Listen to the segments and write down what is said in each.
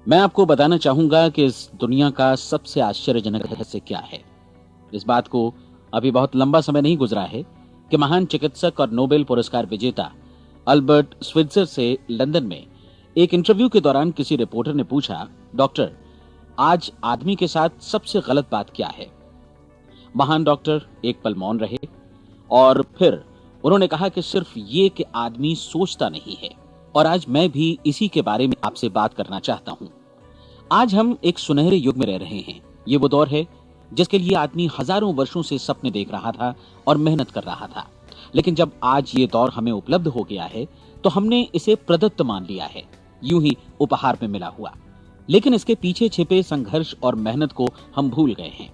मैं आपको बताना चाहूंगा कि इस दुनिया का सबसे आश्चर्यजनक रहस्य क्या है। इस बात को अभी बहुत लंबा समय नहीं गुजरा है कि महान चिकित्सक और नोबेल पुरस्कार विजेता अल्बर्ट स्विट्जर से लंदन में एक इंटरव्यू के दौरान किसी रिपोर्टर ने पूछा, डॉक्टर, आज आदमी के साथ सबसे गलत बात क्या है। महान डॉक्टर एक पल मौन रहे और फिर उन्होंने कहा कि सिर्फ ये कि आदमी सोचता नहीं है। और आज मैं भी इसी के बारे में आपसे बात करना चाहता हूं। आज हम एक सुनहरे युग में रह रहे हैं। ये वो दौर है जिसके लिए आदमी हजारों वर्षों से सपने देख रहा था और मेहनत कर रहा था। लेकिन जब आज ये दौर हमें उपलब्ध हो गया है तो हमने इसे प्रदत्त मान लिया है, यूं ही उपहार में मिला हुआ। लेकिन इसके पीछे छिपे संघर्ष और मेहनत को हम भूल गए हैं।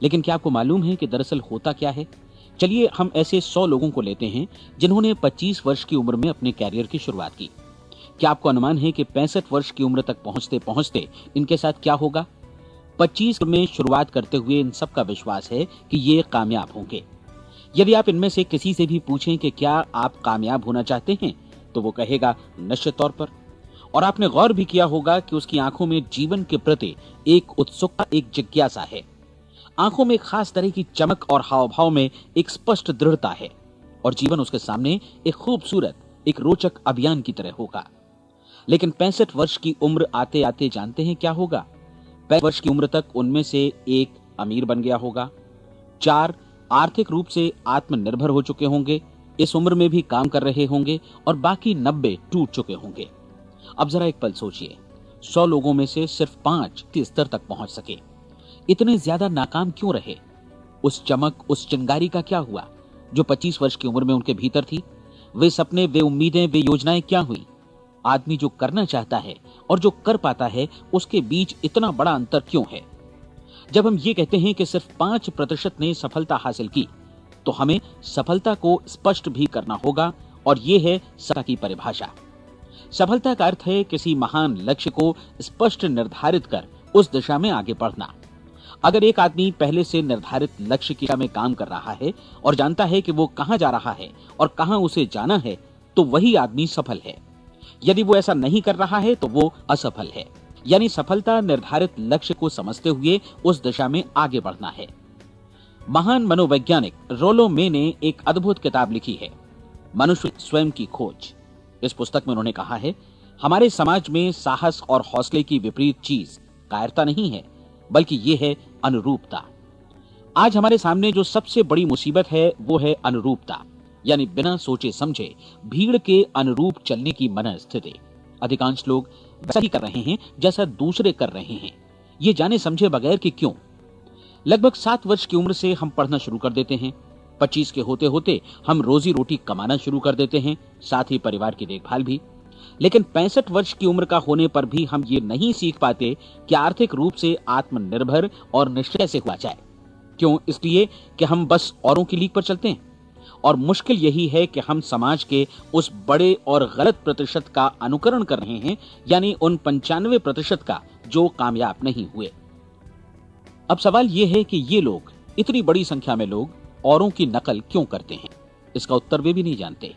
लेकिन क्या आपको मालूम है कि दरअसल होता क्या है? चलिए हम ऐसे 100 लोगों को लेते हैं जिन्होंने 25 वर्ष की उम्र में अपने कैरियर की शुरुआत की। क्या आपको अनुमान है कि 65 वर्ष की उम्र तक पहुंचते पहुंचते इनके साथ क्या होगा? 25 में शुरुआत करते हुए इन सब का विश्वास है कि ये कामयाब होंगे। यदि आप इनमें से किसी से भी पूछें कि क्या आप कामयाब होना चाहते हैं, तो वो कहेगा निश्चित तौर पर। और आपने गौर भी किया होगा कि उसकी आंखों में जीवन के प्रति एक उत्सुकता, एक जिज्ञासा है। आंखों में खास तरह की चमक और हाव भाव में एक स्पष्ट दृढ़ता है और जीवन उसके सामने एक खूबसूरत, एक रोचक अभियान की तरह होगा। लेकिन 65 वर्ष की उम्र आते आते जानते हैं क्या होगा? 65 वर्ष की उम्र तक उनमें से एक अमीर बन गया होगा, 4 आर्थिक रूप से आत्मनिर्भर हो चुके होंगे, इस उम्र में भी काम कर रहे होंगे और बाकी 90 टूट चुके होंगे। अब जरा एक पल सोचिए, 100 लोगों में से सिर्फ 5 के स्तर तक पहुंच सके। इतने ज्यादा नाकाम क्यों रहे? उस चमक, उस चिंगारी का क्या हुआ जो 25 वर्ष की उम्र में उनके भीतर थी? वे सपने, वे उम्मीदें, वे योजनाएं क्या हुई? आदमी जो करना चाहता है और जो कर पाता है, उसके बीच इतना बड़ा अंतर क्यों है? जब हम ये कहते हैं कि सिर्फ 5% ने सफलता हासिल की, तो हमें सफलता को स्पष्ट भी करना होगा और ये है सफलता की परिभाषा। सफलता का अर्थ है किसी महान लक्ष्य को स्पष्ट निर्धारित कर उस दिशा में आगे बढ़ना। अगर एक आदमी पहले से निर्धारित लक्ष्य की दिशा में काम कर रहा है और जानता है कि वो कहां जा रहा है और कहां उसे जाना है, तो वही आदमी सफल है। यदि वो ऐसा नहीं कर रहा है तो वो असफल है। यानी सफलता निर्धारित लक्ष्य को समझते हुए उस दिशा में आगे बढ़ना है। महान मनोवैज्ञानिक रोलो मे ने एक अद्भुत किताब लिखी है, मनुष्य स्वयं की खोज। इस पुस्तक में उन्होंने कहा है, हमारे समाज में साहस और हौसले की विपरीत चीज कायरता नहीं है, बल्कि ये है अनुरूपता। आज हमारे सामने जो सबसे बड़ी मुसीबत है वो है अनुरूपता, यानी बिना सोचे समझे भीड़ के अनुरूप चलने की मनस्थिति। अधिकांश लोग वैसा ही कर रहे हैं जैसा दूसरे कर रहे हैं, ये जाने समझे बगैर कि क्यों। लगभग 7 वर्ष की उम्र से हम पढ़ना शुरू कर देते हैं, 25 के होते होते हम रोजी रोटी कमाना शुरू कर देते हैं, साथ ही परिवार की देखभाल भी। लेकिन 65 वर्ष की उम्र का होने पर भी हम ये नहीं सीख पाते कि आर्थिक रूप से आत्मनिर्भर और निश्चय से हुआ जाए। क्यों? इसलिए कि हम बस औरों की लीक पर चलते हैं। और मुश्किल यही है कि हम समाज के उस बड़े और गलत प्रतिशत का अनुकरण कर रहे हैं, यानी उन 95% का जो कामयाब नहीं हुए। अब सवाल यह है कि ये लोग, इतनी बड़ी संख्या में लोग, औरों की नकल क्यों करते हैं? इसका उत्तर वे भी नहीं जानते।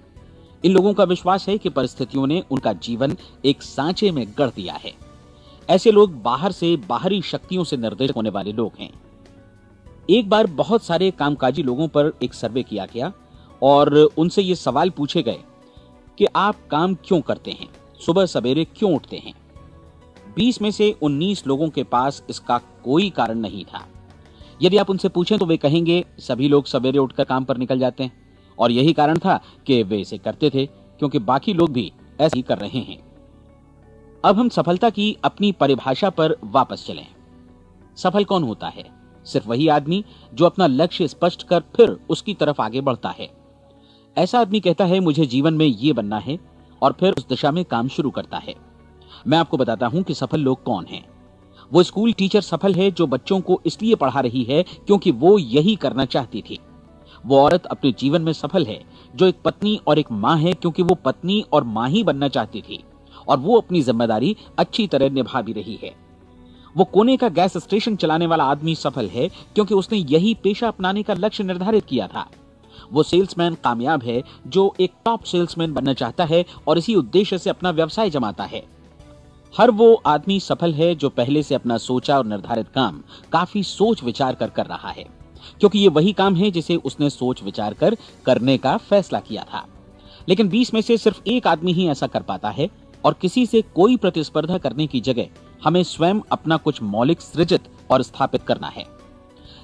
इन लोगों का विश्वास है कि परिस्थितियों ने उनका जीवन एक सांचे में गढ़ दिया है। ऐसे लोग बाहर से, बाहरी शक्तियों से निर्देशित होने वाले लोग हैं। एक बार बहुत सारे कामकाजी लोगों पर एक सर्वे किया गया और उनसे ये सवाल पूछे गए कि आप काम क्यों करते हैं, सुबह सवेरे क्यों उठते हैं? 20 में से 19 लोगों के पास इसका कोई कारण नहीं था। यदि आप उनसे पूछें तो वे कहेंगे सभी लोग सवेरे उठकर काम पर निकल जाते हैं और यही कारण था कि वे इसे करते थे क्योंकि बाकी लोग भी ऐसे ही कर रहे हैं। अब हम सफलता की अपनी परिभाषा पर वापस चलें। सफल कौन होता है? सिर्फ वही आदमी जो अपना लक्ष्य स्पष्ट कर फिर उसकी तरफ आगे बढ़ता है। ऐसा आदमी कहता है मुझे जीवन में ये बनना है और फिर उस दिशा में काम शुरू करता है। मैं आपको बताता हूं कि सफल लोग कौन हैं। वो स्कूल टीचर सफल है जो बच्चों को इसलिए पढ़ा रही है क्योंकि वो यही करना चाहती थी। वो औरत अपने जीवन में सफल है जो एक पत्नी और एक मां है क्योंकि वो पत्नी और मां ही बनना चाहती थी और वो अपनी जिम्मेदारी अच्छी तरह निभा भी रही है। वो कोने का गैस स्टेशन चलाने वाला आदमी सफल है क्योंकि उसने यही पेशा अपनाने का लक्ष्य निर्धारित किया था। वो सेल्समैन कामयाब है जो एक टॉप सेल्समैन बनना चाहता है और इसी उद्देश्य से अपना व्यवसाय जमाता है। हर वो आदमी सफल है जो पहले से अपना सोचा और निर्धारित काम काफी सोच विचार कर रहा है, क्योंकि ये वही काम है जिसे उसने सोच विचार कर करने का फैसला किया था। लेकिन 20 में से सिर्फ एक आदमी ही ऐसा कर पाता है, और किसी से कोई प्रतिस्पर्धा करने की जगह हमें स्वयं अपना कुछ मौलिक सृजित और स्थापित करना है।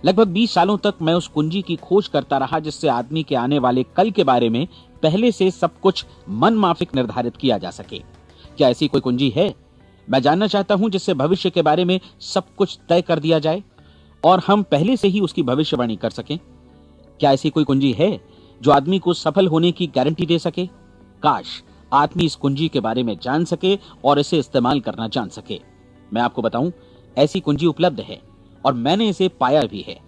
लगभग 20 सालों तक मैं उस कुंजी की खोज करता रहा जिससे आदमी के आने वाले कल के बारे में पहले से सब कुछ मन माफिक निर्धारित किया जा सके। क्या ऐसी कोई कुंजी है? मैं जानना चाहता हूं जिससे भविष्य के बारे में सब कुछ तय कर दिया जाए और हम पहले से ही उसकी भविष्यवाणी कर सकें। क्या ऐसी कोई कुंजी है जो आदमी को सफल होने की गारंटी दे सके? काश आदमी इस कुंजी के बारे में जान सके और इसे इस्तेमाल करना जान सके। मैं आपको बताऊं, ऐसी कुंजी उपलब्ध है और मैंने इसे पाया भी है।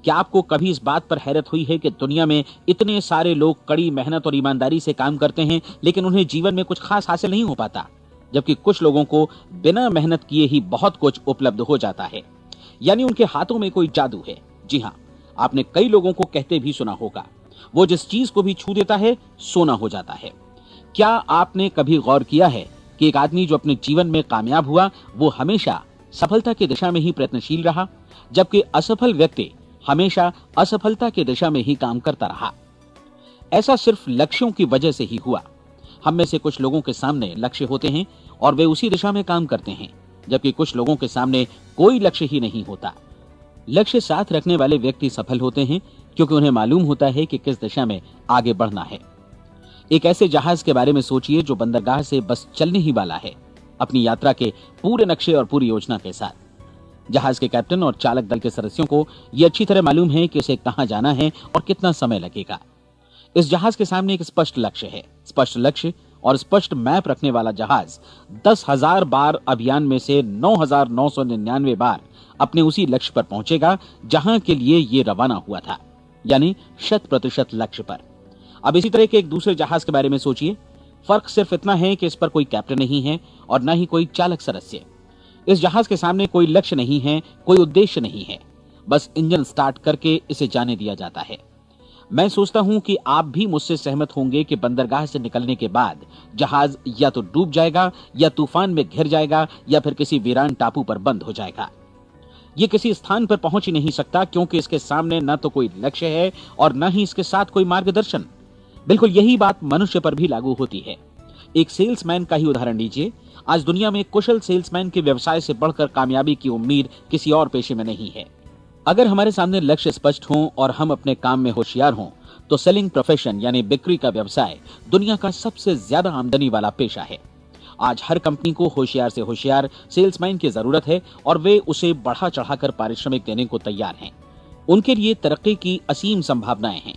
क्या आपको कभी इस बात पर हैरत हुई है कि दुनिया में इतने सारे लोग कड़ी मेहनत और ईमानदारी से काम करते हैं, लेकिन उन्हें जीवन में कुछ खास हासिल नहीं हो पाता, जबकि कुछ लोगों को बिना मेहनत किए ही बहुत कुछ उपलब्ध हो जाता है। यानी उनके हाथों में कोई जादू है। जी हाँ, आपने कई लोगों को कहते भी सुना होगा, वो जिस चीज को भी छू देता है सोना हो जाता है। क्या आपने कभी गौर किया है कि एक आदमी जो अपने जीवन में कामयाब हुआ वो हमेशा सफलता की दिशा में ही प्रयत्नशील रहा, जबकि असफल व्यक्ति हमेशा असफलता की दिशा में ही काम करता रहा? ऐसा सिर्फ लक्ष्यों की वजह से ही हुआ। हम में से कुछ लोगों के सामने लक्ष्य होते हैं और वे उसी दिशा में काम करते हैं, जबकि कुछ लोगों के सामने कोई लक्ष्य ही नहीं होता। लक्ष्य साथ रखने वाले व्यक्ति सफल होते हैं क्योंकि उन्हें मालूम होता है कि किस दिशा में आगे बढ़ना है। एक ऐसे जहाज के बारे में सोचिए जो बंदरगाह से बस चलने ही वाला है, अपनी यात्रा के पूरे नक्शे और पूरी योजना के साथ। जहाज के कैप्टन और चालक दल के सदस्यों को यह अच्छी तरह मालूम है कि उसे कहां जाना है और कितना समय लगेगा। इस जहाज के सामने एक स्पष्ट लक्ष्य है। स्पष्ट लक्ष्य और स्पष्ट मैप रखने वाला जहाज 10,000 बार अभियान में से 9,999 बार अपने उसी लक्ष्य पर पहुंचेगा जहां के लिए ये रवाना हुआ था, यानी 100% लक्ष्य पर। अब इसी तरह के एक दूसरे जहाज के बारे में सोचिए। फर्क सिर्फ इतना है कि इस पर कोई कैप्टन नहीं है और न ही कोई चालक सदस्य। इस जहाज के सामने कोई लक्ष्य नहीं है, कोई उद्देश्य नहीं है, बस इंजन स्टार्ट करके इसे जाने दिया जाता है। मैं सोचता हूं कि आप भी मुझसे सहमत होंगे कि बंदरगाह से निकलने के बाद जहाज या तो डूब जाएगा या तूफान में घिर जाएगा या फिर किसी वीरान टापू पर बंद हो जाएगा। ये किसी स्थान पर पहुंच ही नहीं सकता क्योंकि इसके सामने न तो कोई लक्ष्य है और न ही इसके साथ कोई मार्गदर्शन। बिल्कुल यही बात मनुष्य पर भी लागू होती है। एक सेल्समैन का ही उदाहरण लीजिए। आज दुनिया में कुशल सेल्समैन के व्यवसाय से बढ़कर कामयाबी की उम्मीद किसी और पेशे में नहीं है। अगर हमारे सामने लक्ष्य स्पष्ट हों और हम अपने काम में होशियार हों तो सेलिंग प्रोफेशन यानी बिक्री का व्यवसाय दुनिया का सबसे ज्यादा आमदनी वाला पेशा है। आज हर कंपनी को होशियार से होशियार सेल्समैन की जरूरत है और वे उसे बढ़ा चढ़ाकर पारिश्रमिक देने को तैयार हैं। उनके लिए तरक्की की असीम संभावनाएं हैं,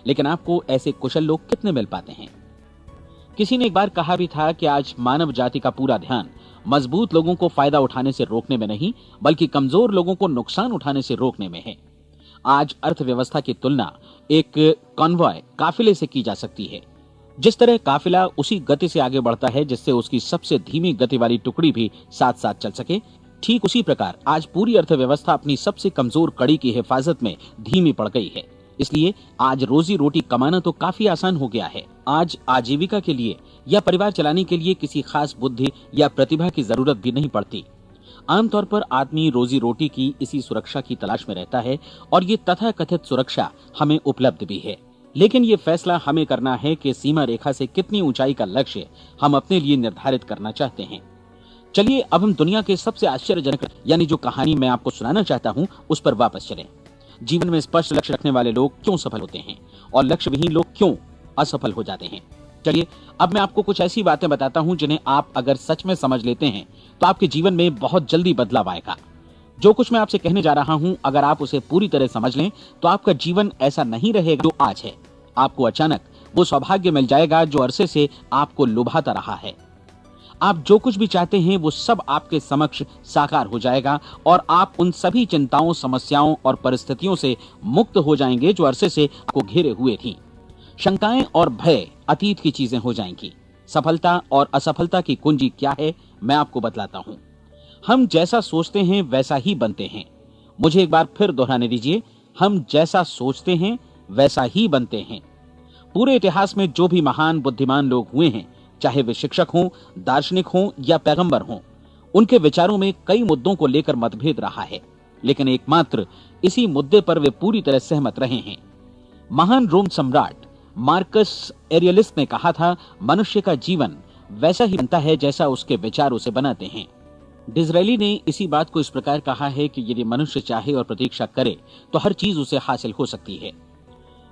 लेकिन आपको ऐसे कुशल लोग कितने मिल पाते हैं? किसी ने एक बार कहा भी था कि आज मानव जाति का पूरा ध्यान मजबूत लोगों को फायदा उठाने से रोकने में नहीं, बल्कि कमजोर लोगों को नुकसान उठाने से रोकने में है। आज अर्थव्यवस्था की तुलना एक कॉन्वॉय काफिले से की जा सकती है। जिस तरह काफिला उसी गति से आगे बढ़ता है जिससे उसकी सबसे धीमी गति वाली टुकड़ी भी साथ साथ चल सके, ठीक उसी प्रकार आज पूरी अर्थव्यवस्था अपनी सबसे कमजोर कड़ी की हिफाजत में धीमी पड़ गई है। इसलिए आज रोजी रोटी कमाना तो काफी आसान हो गया है। आज आजीविका के लिए या परिवार चलाने के लिए किसी खास बुद्धि या प्रतिभा की जरूरत भी नहीं पड़ती। आमतौर पर आदमी रोजी रोटी की इसी सुरक्षा की तलाश में रहता है और ये तथाकथित सुरक्षा हमें उपलब्ध भी है। लेकिन ये फैसला हमें करना है कि सीमा रेखा से कितनी ऊंचाई का लक्ष्य हम अपने लिए निर्धारित करना चाहते हैं। चलिए अब हम दुनिया के सबसे आश्चर्यजनक यानी जो कहानी मैं आपको सुनाना चाहता हूं उस पर वापस चलें। जीवन में स्पष्ट लक्ष्य रखने वाले लोग क्यों सफल होते हैं और लक्ष्य विहीन लोग क्यों असफल हो जाते हैं? चलिए अब मैं आपको कुछ ऐसी बातें बताता हूं जिन्हें आप अगर सच में समझ लेते हैं तो आपके जीवन में बहुत जल्दी बदलाव आएगा। जो कुछ मैं आपसे कहने जा रहा हूं, अगर आप उसे पूरी तरह समझ लें तो आपका जीवन ऐसा नहीं रहेगा जो आज है। आपको अचानक वो सौभाग्य मिल जाएगा जो अरसे से आपको लुभाता रहा है। आप जो कुछ भी चाहते हैं वो सब आपके समक्ष साकार हो जाएगा और आप उन सभी चिंताओं, समस्याओं और परिस्थितियों से मुक्त हो जाएंगे जो अरसे से आपको घेरे हुए थी। शंकाएं और भय अतीत की चीजें हो जाएंगी। सफलता और असफलता की कुंजी क्या है, मैं आपको बतलाता हूं। हम जैसा सोचते हैं वैसा ही बनते हैं। मुझे एक बार फिर दोहराने दीजिए, हम जैसा सोचते हैं वैसा ही बनते हैं। पूरे इतिहास में जो भी महान बुद्धिमान लोग हुए हैं चाहे वे शिक्षक हों, दार्शनिक हों या पैगंबर हों। उनके विचारों में कई मुद्दों को लेकर मतभेद रहा है, लेकिन एकमात्र इसी मुद्दे पर वे पूरी तरह सहमत रहे हैं। महान रोम सम्राट मार्कस एरियलिस ने कहा था, मनुष्य का जीवन वैसा ही बनता है जैसा उसके विचार उसे बनाते हैं। डिज़रायली ने इसी बात को इस प्रकार कहा है कि यदि मनुष्य चाहे और प्रतीक्षा करे तो हर चीज उसे हासिल हो सकती है।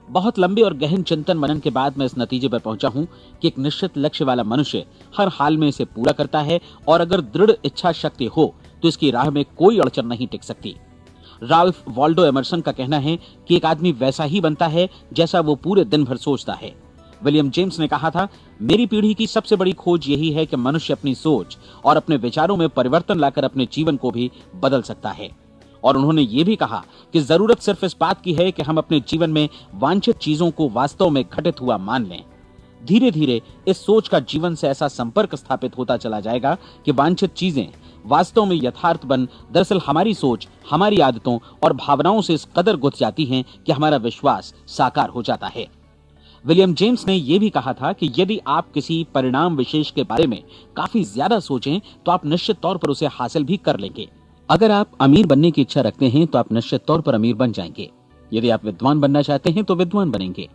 बहुत लंबे और गहन चिंतन मनन के बाद मैं इस नतीजे पर पहुंचा हूं कि एक निश्चित लक्ष्य वाला मनुष्य हर हाल में इसे पूरा करता है, और अगर दृढ़ इच्छा शक्ति हो तो इसकी राह में कोई अड़चन नहीं टिक सकती। राल्फ वॉल्डो एमर्सन का कहना है कि एक आदमी वैसा ही बनता है जैसा वो पूरे दिन भर सोचता है। विलियम जेम्स ने कहा था, मेरी पीढ़ी की सबसे बड़ी खोज यही है कि मनुष्य अपनी सोच और अपने विचारों में परिवर्तन लाकर अपने जीवन को भी बदल सकता है। और उन्होंने ये भी कहा कि जरूरत सिर्फ इस बात की है कि हम अपने जीवन में वांछित चीजों को वास्तव में घटित हुआ मान लें। धीरे धीरे इस सोच का जीवन से ऐसा संपर्क स्थापित होता चला जाएगा कि वांछित चीजें वास्तव में यथार्थ बन दरअसल हमारी सोच, हमारी आदतों और भावनाओं से इस कदर गुथ जाती हैं कि हमारा विश्वास साकार हो जाता है। विलियम जेम्स ने यह भी कहा था कि यदि आप किसी परिणाम विशेष के बारे में काफी ज्यादा सोचें तो आप निश्चित तौर पर उसे हासिल भी कर लेंगे। अगर आप अमीर बनने की इच्छा रखते हैं तो आप निश्चित तौर पर अमीर बन जाएंगे। यदि आप विद्वान बनना चाहते हैं तो विद्वान बनेंगे।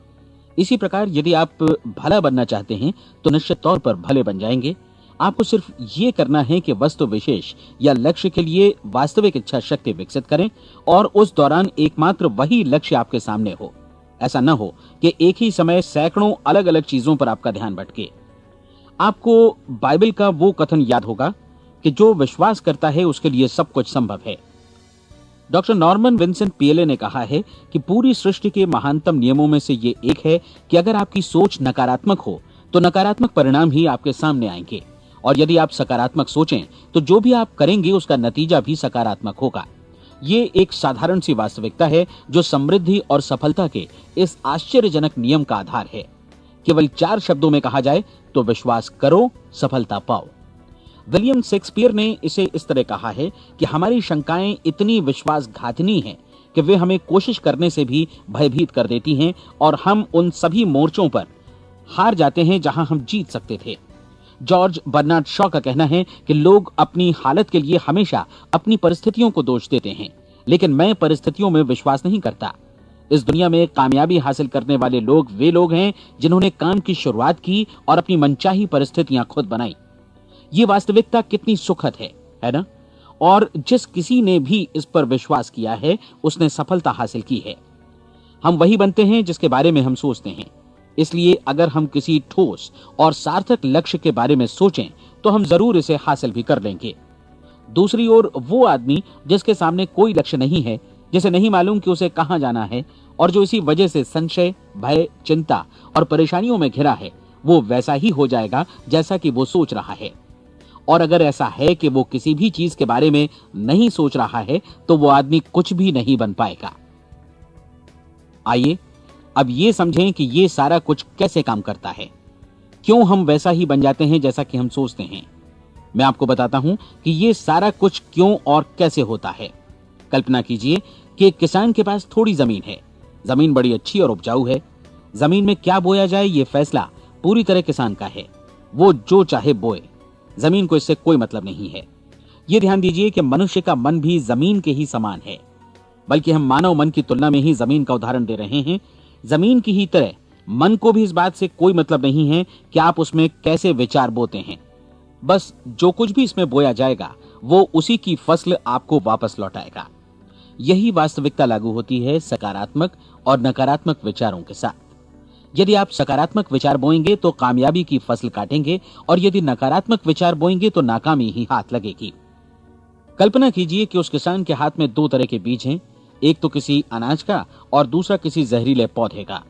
इसी प्रकार यदि आप भला बनना चाहते हैं तो निश्चित तौर पर भले बन जाएंगे। आपको सिर्फ ये करना है कि वस्तु विशेष या लक्ष्य के लिए वास्तविक इच्छा शक्ति विकसित करें और उस दौरान एकमात्र वही लक्ष्य आपके सामने हो। ऐसा न हो कि एक ही समय सैकड़ों अलग अलग चीजों पर आपका ध्यान भटके। आपको बाइबल का वो कथन याद होगा कि जो विश्वास करता है उसके लिए सब कुछ संभव है। डॉक्टर नॉर्मन विंसेंट पीएले ने कहा है कि पूरी सृष्टि के महानतम नियमों में से ये एक है कि अगर आपकी सोच नकारात्मक हो तो नकारात्मक परिणाम ही आपके सामने आएंगे, और यदि आप सकारात्मक सोचें तो जो भी आप करेंगे उसका नतीजा भी सकारात्मक होगा। ये एक साधारण सी वास्तविकता है जो समृद्धि और सफलता के इस आश्चर्यजनक नियम का आधार है। केवल 4 शब्दों में कहा जाए तो विश्वास करो, सफलता पाओ। विलियम शेक्सपियर ने इसे इस तरह कहा है कि हमारी शंकाएं इतनी विश्वासघातिनी हैं कि वे हमें कोशिश करने से भी भयभीत कर देती हैं, और हम उन सभी मोर्चों पर हार जाते हैं जहां हम जीत सकते थे। जॉर्ज बर्नार्ड शॉ का कहना है कि लोग अपनी हालत के लिए हमेशा अपनी परिस्थितियों को दोष देते हैं, लेकिन मैं परिस्थितियों में विश्वास नहीं करता। इस दुनिया में कामयाबी हासिल करने वाले लोग वे लोग हैं जिन्होंने काम की शुरुआत की और अपनी मनचाही परिस्थितियां खुद बनाई। ये वास्तविकता कितनी सुखद है ना? और जिस किसी ने भी इस पर विश्वास किया है उसने सफलता हासिल की है। हम वही बनते हैं जिसके बारे में हम सोचते हैं। इसलिए अगर हम किसी ठोस और सार्थक लक्ष्य के बारे में सोचें तो हम जरूर इसे हासिल भी कर लेंगे। दूसरी ओर वो आदमी जिसके सामने कोई लक्ष्य नहीं है, जिसे नहीं मालूम कि उसे कहां जाना है, और जो इसी वजह से संशय, भय, चिंता और परेशानियों में घिरा है, वो वैसा ही हो जाएगा जैसा कि वो सोच रहा है। और अगर ऐसा है कि वो किसी भी चीज के बारे में नहीं सोच रहा है तो वो आदमी कुछ भी नहीं बन पाएगा। आइए अब ये समझें कि ये सारा कुछ कैसे काम करता है, क्यों हम वैसा ही बन जाते हैं जैसा कि हम सोचते हैं। मैं आपको बताता हूं कि ये सारा कुछ क्यों और कैसे होता है। कल्पना कीजिए कि एक किसान के पास थोड़ी जमीन है। जमीन बड़ी अच्छी और उपजाऊ है। जमीन में क्या बोया जाए ये फैसला पूरी तरह किसान का है। वो जो चाहे बोए, जमीन को इससे कोई मतलब नहीं है। ये ध्यान दीजिए कि मनुष्य का मन भी जमीन के ही समान है, बल्कि हम मानव मन की तुलना में ही जमीन का उदाहरण दे रहे हैं। जमीन की ही तरह मन को भी इस बात से कोई मतलब नहीं है कि आप उसमें कैसे विचार बोते हैं। बस जो कुछ भी इसमें बोया जाएगा वो उसी की फसल आपको वापस लौटाएगा। यही वास्तविकता लागू होती है सकारात्मक और नकारात्मक विचारों के साथ। यदि आप सकारात्मक विचार बोएंगे तो कामयाबी की फसल काटेंगे, और यदि नकारात्मक विचार बोएंगे तो नाकामी ही हाथ लगेगी। कल्पना कीजिए कि उस किसान के हाथ में 2 तरह के बीज हैं, एक तो किसी अनाज का और दूसरा किसी जहरीले पौधे का।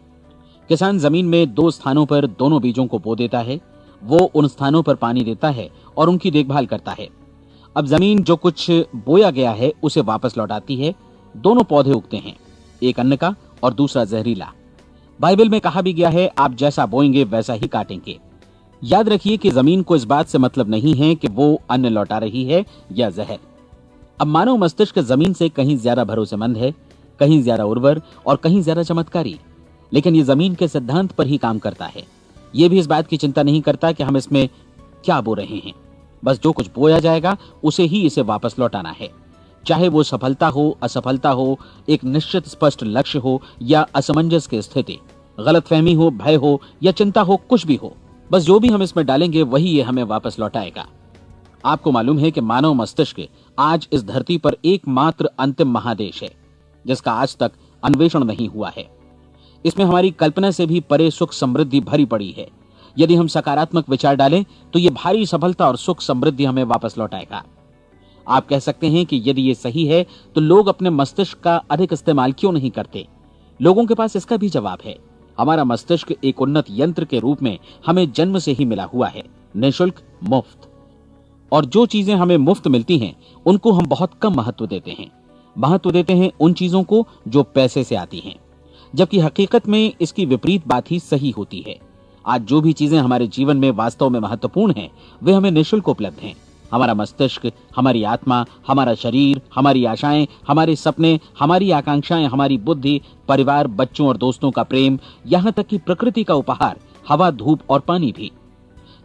किसान जमीन में 2 स्थानों पर दोनों बीजों को बो देता है। वो उन स्थानों पर पानी देता है और उनकी देखभाल करता है। अब जमीन जो कुछ बोया गया है उसे वापस लौटाती है। दोनों पौधे उगते हैं, एक अन्न का और दूसरा जहरीला। बाइबल में कहा भी गया है, आप जैसा बोएंगे वैसा ही काटेंगे। याद रखिए कि जमीन को इस बात से मतलब नहीं है कि वो अन्न लौटा रही है या जहर। अब मानव मस्तिष्क जमीन से कहीं ज्यादा भरोसेमंद है, कहीं ज्यादा उर्वर और कहीं ज्यादा चमत्कारी, लेकिन ये जमीन के सिद्धांत पर ही काम करता है। ये भी इस बात की चिंता नहीं करता कि हम इसमें क्या बो रहे हैं। बस जो कुछ बोया जाएगा उसे ही इसे वापस लौटाना है, चाहे वो सफलता हो, असफलता हो, एक निश्चित स्पष्ट लक्ष्य हो या असमंजस की स्थिति, गलतफहमी हो, भय हो या चिंता हो, कुछ भी हो, बस जो भी हम इसमें डालेंगे वही ये हमें वापस लौटाएगा। आपको मालूम है कि मानव मस्तिष्क आज इस धरती पर एकमात्र अंतिम महादेश है जिसका आज तक अन्वेषण नहीं हुआ है। इसमें हमारी कल्पना से भी परे सुख समृद्धि भरी पड़ी है। यदि हम सकारात्मक विचार डालें तो ये भारी सफलता और सुख समृद्धि हमें वापस लौटाएगा। आप कह सकते हैं कि यदि ये सही है तो लोग अपने मस्तिष्क का अधिक इस्तेमाल क्यों नहीं करते? लोगों के पास इसका भी जवाब है। हमारा मस्तिष्क एक उन्नत यंत्र के रूप में हमें जन्म से ही मिला हुआ है, निःशुल्क, मुफ्त। और जो चीजें हमें मुफ्त मिलती हैं उनको हम बहुत कम महत्व देते हैं। महत्व देते हैं उन चीजों को जो पैसे से आती हैं, जबकि हकीकत में इसकी विपरीत बात ही सही होती है। आज जो भी चीजें हमारे जीवन में वास्तव में महत्वपूर्ण हैं वे हमें निःशुल्क उपलब्ध हैं। हमारा मस्तिष्क, हमारी आत्मा, हमारा शरीर, हमारी आशाएं, हमारे सपने, हमारी आकांक्षाएं, हमारी बुद्धि, परिवार, बच्चों और दोस्तों का प्रेम, यहाँ तक कि प्रकृति का उपहार, हवा, धूप और पानी भी,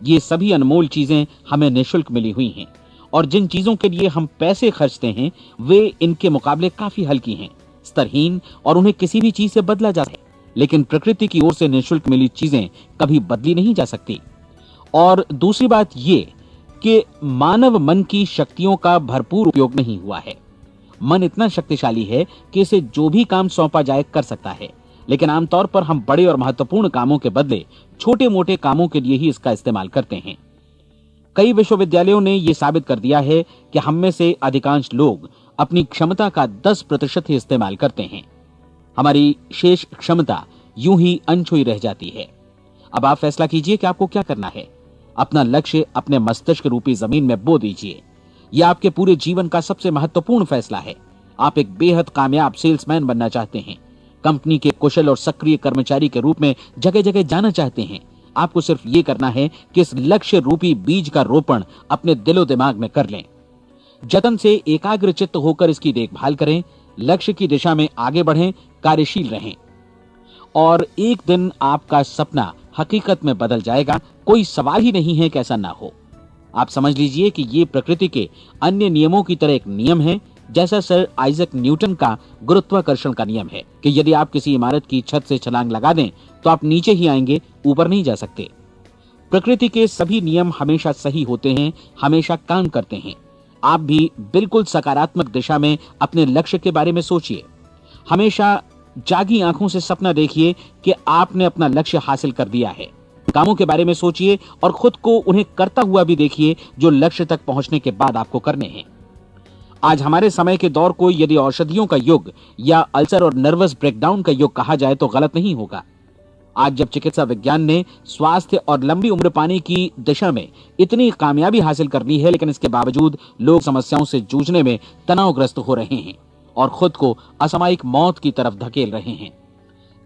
ये सभी अनमोल चीजें हमें निःशुल्क मिली हुई हैं। और जिन चीजों के लिए हम पैसे खर्चते हैं वे इनके मुकाबले काफी हल्की हैं, स्तरहीन, और उन्हें किसी भी चीज से बदला जा सकता है। लेकिन प्रकृति की ओर से निःशुल्क मिली चीजें कभी बदली नहीं जा सकती। और दूसरी बात ये कि मानव मन की शक्तियों का भरपूर उपयोग नहीं हुआ है। मन इतना शक्तिशाली है कि इसे जो भी काम सौंपा जाए कर सकता है, लेकिन आमतौर पर हम बड़े और महत्वपूर्ण कामों के बदले छोटे मोटे कामों के लिए ही इसका इस्तेमाल करते हैं। कई विश्वविद्यालयों ने यह साबित कर दिया है कि हम में से अधिकांश लोग अपनी क्षमता का 10% ही इस्तेमाल करते हैं। हमारी शेष क्षमता यूं ही अनछुई रह जाती है। अब आप फैसला कीजिए कि आपको क्या करना है। अपना लक्ष्य अपने मस्तिष्क रूपी जमीन में बो दीजिए। यह आपके पूरे जीवन का सबसे महत्वपूर्ण फैसला है। आप एक बेहद कामयाब सेल्समैन बनना चाहते हैं, कंपनी के कुशल और सक्रिय कर्मचारी के रूप में जगह जगह जाना चाहते हैं। आपको सिर्फ ये करना है कि इस लक्ष्य रूपी बीज का रोपण अपने दिलो दिमाग में कर लें। जतन से एकाग्रचित्त होकर इसकी देखभाल करें, लक्ष्य की दिशा में आगे बढ़ें, कार्यशील रहें, और एक दिन आपका सपना हकीकत में बदल जाएगा। कोई सवाल ही नहीं है कि ऐसा ना हो। आप समझ लीजिए कि ये प्रकृति के अन्य नियमों की तरह एक नियम है, जैसा सर आइजक न्यूटन का गुरुत्वाकर्षण का नियम है कि यदि आप किसी इमारत की छत से छलांग लगा दें तो आप नीचे ही आएंगे, ऊपर नहीं जा सकते। प्रकृति के सभी नियम हमेशा सही होते हैं, हमेशा काम करते हैं। आप भी बिल्कुल सकारात्मक दिशा में अपने लक्ष्य के बारे में सोचिए। हमेशा जागी आंखों से सपना देखिए कि आपने अपना लक्ष्य हासिल कर दिया है। कामों के बारे में सोचिए और खुद को उन्हें करता हुआ भी देखिए जो लक्ष्य तक पहुंचने के बाद आपको करने हैं। आज हमारे समय के दौर को यदि औषधियों का युग या अल्सर और नर्वस ब्रेकडाउन का युग कहा जाए तो गलत नहीं होगा। आज जब चिकित्सा विज्ञान ने स्वास्थ्य और लंबी उम्र पाने की दिशा में इतनी कामयाबी हासिल कर ली है, लेकिन इसके बावजूद लोग समस्याओं से जूझने में तनावग्रस्त हो रहे हैं और खुद को असामयिक मौत की तरफ धकेल रहे हैं।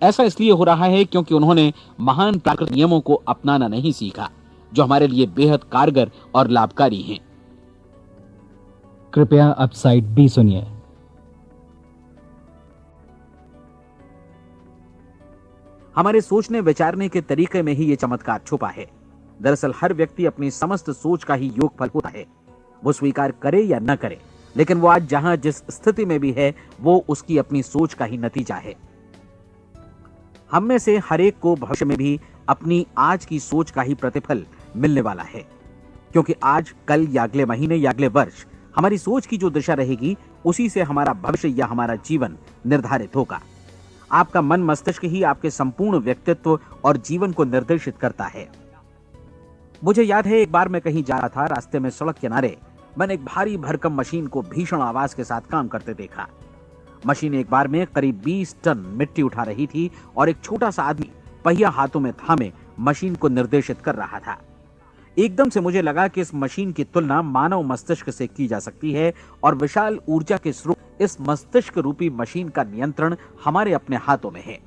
ऐसा इसलिए हो रहा है क्योंकि उन्होंने महान प्राकृतिक नियमों को अपनाना नहीं सीखा, जो हमारे लिए बेहद कारगर और लाभकारी हैं। कृपया अब साइड बी सुनिए। हमारे सोचने विचारने के तरीके में ही ये चमत्कार छुपा है। दरअसल हर व्यक्ति अपनी समस्त सोच का ही योगफल होता है, वो स्वीकार करे या न करे, लेकिन वो आज जहां जिस स्थिति में भी है वो उसकी अपनी सोच का ही नतीजा है। हम में से हर एक को भविष्य में भी अपनी आज की सोच का ही प्रतिफल मिलने वाला है, क्योंकि आज, कल या अगले महीने या अगले वर्ष हमारी सोच की जो दिशा रहेगी उसी से हमारा भविष्य या हमारा जीवन निर्धारित होगा। आपका मन मस्तिष्क ही आपके संपूर्ण व्यक्तित्व और जीवन को निर्देशित करता है। मुझे याद है एक बार मैं कहीं जा रहा था, रास्ते में सड़क किनारे मैंने एक भारी भरकम मशीन को भीषण आवाज के साथ काम करते देखा। मशीन एक बार में करीब 20 टन मिट्टी उठा रही थी और एक छोटा सा आदमी पहिया हाथों में थामे मशीन को निर्देशित कर रहा था। एकदम से मुझे लगा कि इस मशीन की तुलना मानव मस्तिष्क से की जा सकती है और विशाल ऊर्जा के स्रोत इस मस्तिष्क रूपी मशीन का नियंत्रण हमारे अपने हाथों में है।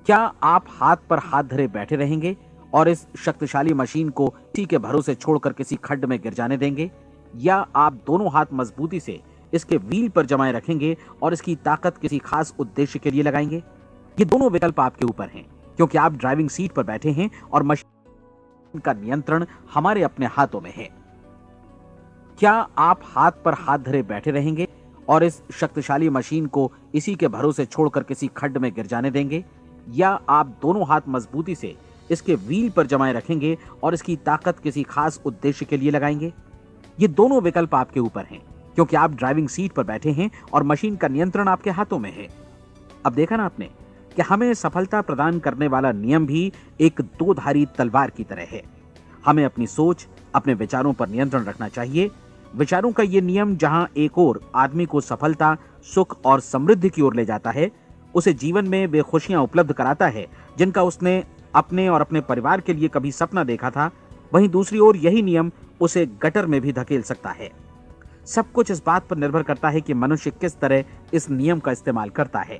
क्या आप हाथ पर हाथ धरे बैठे रहेंगे और इस शक्तिशाली मशीन को किसी के भरोसे छोड़कर किसी खड्ड में गिर जाने देंगे, या आप दोनों हाथ मजबूती से इसके व्हील पर जमाए रखेंगे और इसकी ताकत किसी खास उद्देश्य के लिए लगाएंगे? ये दोनों विकल्प आपके ऊपर हैं। क्योंकि आप ड्राइविंग सीट पर बैठे हैं और मशीन का नियंत्रण हमारे अपने हाथों में है। क्या आप हाथ पर हाथ धरे बैठे रहेंगे और इस शक्तिशाली मशीन को इसी के भरोसे छोड़कर किसी खड्ड में गिर जाने देंगे, या आप दोनों हाथ मजबूती से इसके व्हील पर जमाए रखेंगे और इसकी ताकत किसी खास उद्देश्य के लिए लगाएंगे? ये दोनों विकल्प आपके ऊपर हैं, क्योंकि आप ड्राइविंग सीट पर बैठे हैं और मशीन का नियंत्रण आपके हाथों में है। अब देखा ना आपने कि हमें सफलता प्रदान करने वाला नियम भी एक दो-धारी तलवार की तरह है। हमें अपनी सोच, अपने विचारों पर नियंत्रण रखना चाहिए। विचारों का ये नियम जहां एक ओर आदमी को सफलता, सुख और समृद्धि की ओर ले जाता है, उसे जीवन में वे खुशियां उपलब्ध कराता है जिनका उसने अपने और अपने परिवार के लिए कभी सपना देखा था, वहीं दूसरी ओर यही नियम उसे गटर में भी धकेल सकता है। सब कुछ इस बात पर निर्भर करता है कि मनुष्य किस तरह इस नियम का इस्तेमाल करता है।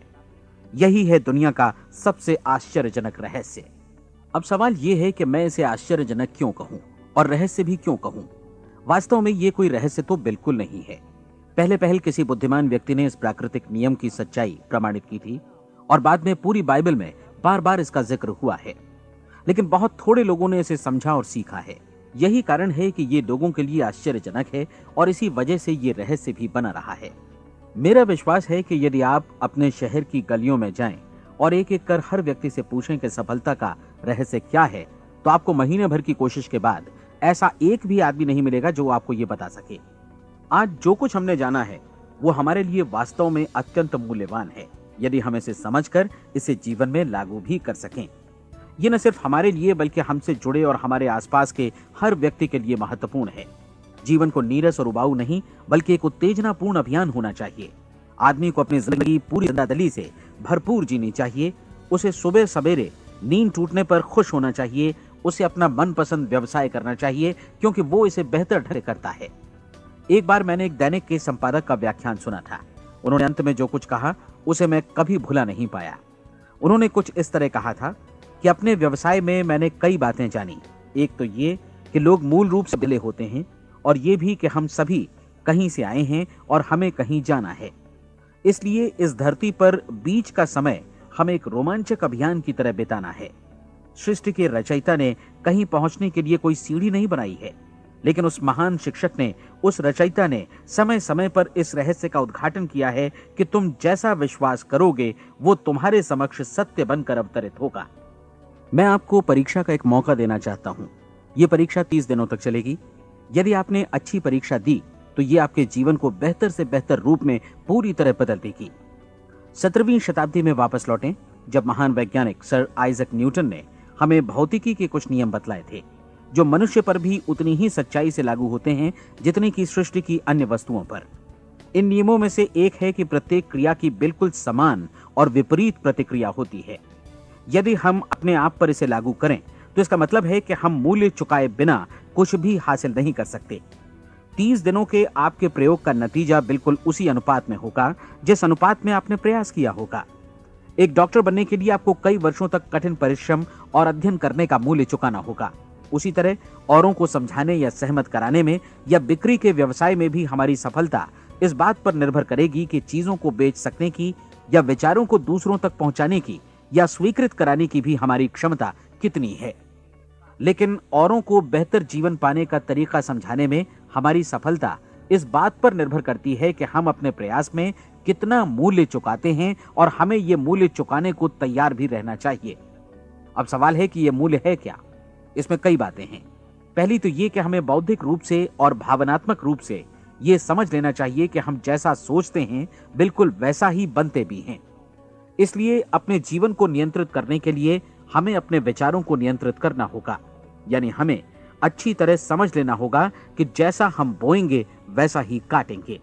यही है दुनिया का सबसे आश्चर्यजनक रहस्य। अब सवाल यह है कि मैं इसे आश्चर्यजनक क्यों कहूं और रहस्य भी क्यों कहूं? वास्तव में ये कोई रहस्य तो बिल्कुल नहीं है। पहले पहल किसी बुद्धिमान व्यक्ति ने इस प्राकृतिक नियम की सच्चाई प्रमाणित की थी और बाद में पूरी बाइबल में बार बार इसका जिक्र हुआ है, लेकिन बहुत थोड़े लोगों ने इसे समझा और सीखा है। यही कारण है कि ये लोगों के लिए आश्चर्यजनक है और इसी वजह से ये रहस्य भी बना रहा है। मेरा विश्वास है कि यदि आप अपने शहर की गलियों में जाएं और एक एक कर हर व्यक्ति से पूछें कि सफलता का रहस्य क्या है, तो आपको महीने भर की कोशिश के बाद ऐसा एक भी आदमी नहीं मिलेगा जो आपको ये बता सके। आज जो कुछ हमने जाना है वो हमारे लिए वास्तव में अत्यंत मूल्यवान है, यदि हम इसे समझकर इसे जीवन में लागू भी कर सकें। ये न सिर्फ हमारे लिए बल्कि हमसे जुड़े और हमारे आसपास के हर व्यक्ति के लिए महत्वपूर्ण है। जीवन को नीरस और उबाऊ नहीं बल्कि एक उत्तेजनापूर्ण अभियान होना चाहिए। आदमी को अपनी जिंदगी पूरी जिंदादिली से भरपूर जीनी चाहिए। उसे सुबह सवेरे नींद टूटने पर खुश होना चाहिए। उसे अपना मनपसंद व्यवसाय करना चाहिए, क्योंकि वो इसे बेहतर ढंग से करता है। एक बार मैंने एक दैनिक के संपादक का व्याख्यान सुना था। उन्होंने अंत में जो कुछ कहा उसे मैं कभी भुला नहीं पाया। उन्होंने कुछ इस तरह कहा था कि अपने व्यवसाय में मैंने कई बातें जानी। एक तो ये कि लोग मूल रूप से बिले होते हैं, और ये भी कि हम सभी कहीं से आए हैं और हमें कहीं जाना है। इसलिए इस धरती पर बीच का समय हमें एक रोमांचक अभियान की तरह बिताना है। सृष्टि के रचयिता ने कहीं पहुंचने के लिए कोई सीढ़ी नहीं बनाई है, लेकिन उस महान शिक्षक ने, उस रचयिता ने समय समय पर इस रहस्य का उद्घाटन किया है कि तुम जैसा विश्वास करोगे वो तुम्हारे समक्ष सत्य बनकर अवतरित होगा। मैं आपको परीक्षा का एक मौका देना चाहता हूं। ये परीक्षा 30 दिनों तक चलेगी। यदि आपने अच्छी परीक्षा दी तो ये आपके जीवन को बेहतर से बेहतर रूप में पूरी तरह बदल देगी। 17वीं शताब्दी में वापस लौटें, जब महान वैज्ञानिक सर आइजक न्यूटन ने हमें भौतिकी के कुछ नियम बतलाए थे, जो मनुष्य पर भी उतनी ही सच्चाई से लागू होते हैं जितनी की सृष्टि की अन्य वस्तुओं पर। इन नियमों में से एक है कि प्रत्येक क्रिया की बिल्कुल समान और विपरीत प्रतिक्रिया होती है। यदि हम अपने आप पर इसे लागू करें तो इसका मतलब है कि हम मूल्य चुकाए बिना कुछ भी हासिल नहीं कर सकते। 30 दिनों के आपके प्रयोग का नतीजा बिल्कुल उसी अनुपात में होगा जिस अनुपात में आपने प्रयास किया होगा। एक डॉक्टर बनने के लिए आपको कई वर्षों तक कठिन परिश्रम और अध्ययन करने का मूल्य चुकाना होगा। उसी तरह औरों को समझाने या सहमत कराने में या बिक्री के व्यवसाय में भी हमारी सफलता इस बात पर निर्भर करेगी कि चीजों को बेच सकने की या विचारों को दूसरों तक पहुंचाने की या स्वीकृत कराने की भी हमारी क्षमता कितनी है। लेकिन औरों को बेहतर जीवन पाने का तरीका समझाने में हमारी सफलता इस बात पर निर्भर करती है कि हम अपने प्रयास में कितना मूल्य चुकाते हैं, और हमें यह मूल्य चुकाने को तैयार भी रहना चाहिए। अब सवाल है कि यह मूल्य है क्या? इसमें कई बातें हैं। पहली तो यह कि हमें बौद्धिक रूप से और भावनात्मक रूप से यह समझ लेना चाहिए कि हम जैसा सोचते हैं बिल्कुल वैसा ही बनते भी हैं। इसलिए अपने जीवन को नियंत्रित करने के लिए हमें अपने विचारों को नियंत्रित करना होगा। यानी हमें अच्छी तरह समझ लेना होगा कि जैसा हम बोएंगे वैसा ही काटेंगे।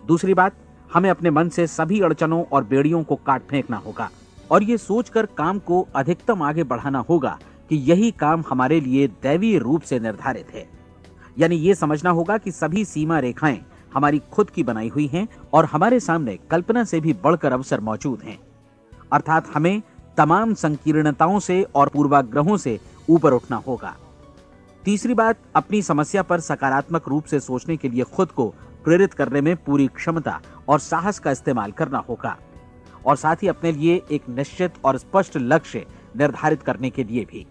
दूसरी बात, हमें अपने मन से सभी अड़चनों और बेड़ियों को काट फेंकना होगा और ये सोचकर काम को अधिकतम आगे बढ़ाना होगा कि यही काम हमारे लिए दैवीय रूप से निर्धारित है। यानी ये समझना होगा कि सभी सीमा रेखाएं हमारी खुद की बनाई हुई हैं और हमारे सामने कल्पना से भी बढ़कर अवसर मौजूद हैं। अर्थात हमें तमाम संकीर्णताओं से और पूर्वाग्रहों से ऊपर उठना होगा। तीसरी बात, अपनी समस्या पर सकारात्मक रूप से सोचने के लिए खुद को प्रेरित करने में पूरी क्षमता और साहस का इस्तेमाल करना होगा और साथ ही अपने लिए एक निश्चित और स्पष्ट लक्ष्य निर्धारित करने के लिए भी।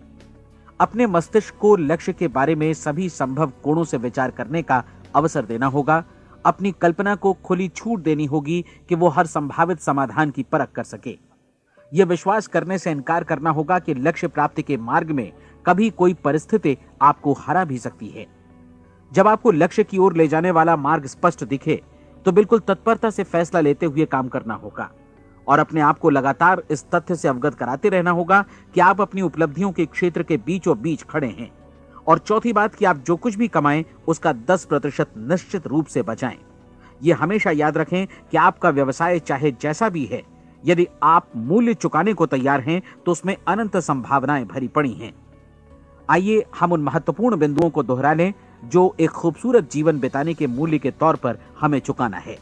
अपने मस्तिष्क को लक्ष्य के बारे में सभी संभव कोणों से विचार करने का अवसर देना होगा। अपनी कल्पना को खुली छूट देनी होगी कि वो हर संभावित समाधान की परख कर सके। यह विश्वास करने से इनकार करना होगा कि लक्ष्य प्राप्ति के मार्ग में कभी कोई परिस्थिति आपको हरा भी सकती है। जब आपको लक्ष्य की ओर ले जाने वाला मार्ग स्पष्ट दिखे तो बिल्कुल तत्परता से फैसला लेते हुए काम करना होगा और अपने आप को लगातार इस तथ्य से अवगत कराते रहना होगा कि आप अपनी उपलब्धियों के क्षेत्र के बीचों बीच खड़े हैं। और चौथी बात कि आप जो कुछ भी कमाएं उसका 10% निश्चित रूप से बचाएं। यह हमेशा याद रखें कि आपका व्यवसाय चाहे जैसा भी है, यदि आप मूल्य चुकाने को तैयार हैं तो उसमें अनंत संभावनाएं भरी पड़ी हैं। आइए हम उन महत्वपूर्ण बिंदुओं को दोहरा लें जो एक खूबसूरत जीवन बिताने के मूल्य के तौर पर हमें चुकाना है।